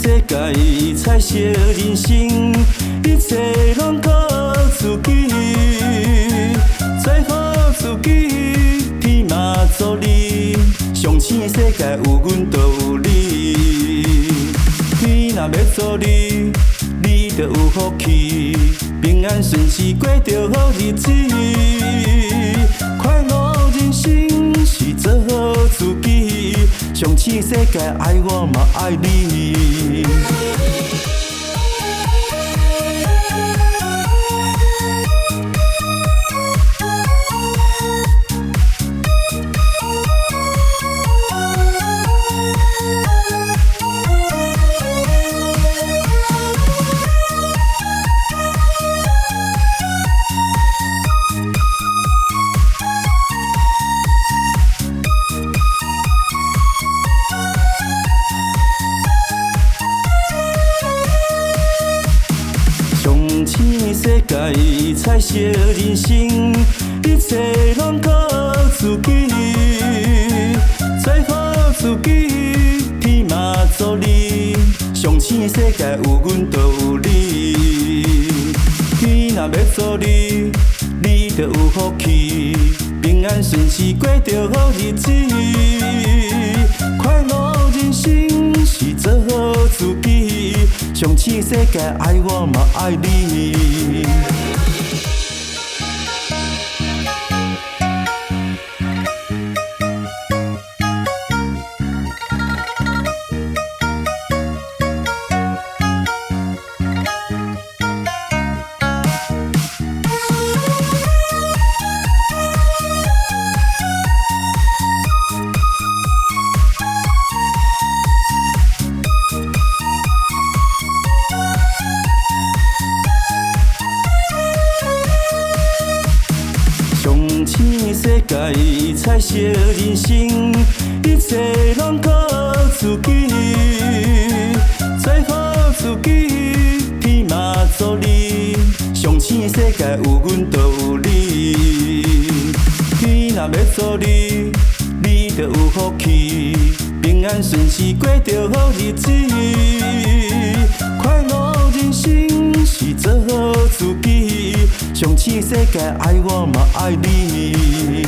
世界，彩色人生，一切拢靠自己。做好自己，天嘛助你。上醒世界有阮就有你。天若要助你，你就有福气。平安顺遂过着好日子。快乐人生是做好自己。上醒世界爱我嘛爱你。上醒世界，彩色人生，一切拢靠自己。做好自己，天嘛助你。上醒世界有阮就有你。天若要助你，你就有福气。平安顺遂过着好日子。快乐人生是做好自己。上醒世界爱我嘛爱你。上醒世界，彩色人生，一切拢靠自己。做好自己，天嘛助你。上醒世界有阮就有你。天若要助你，你就有福气。平安顺遂过着好日子。快乐人生是做好自己。上醒世界爱我嘛爱你。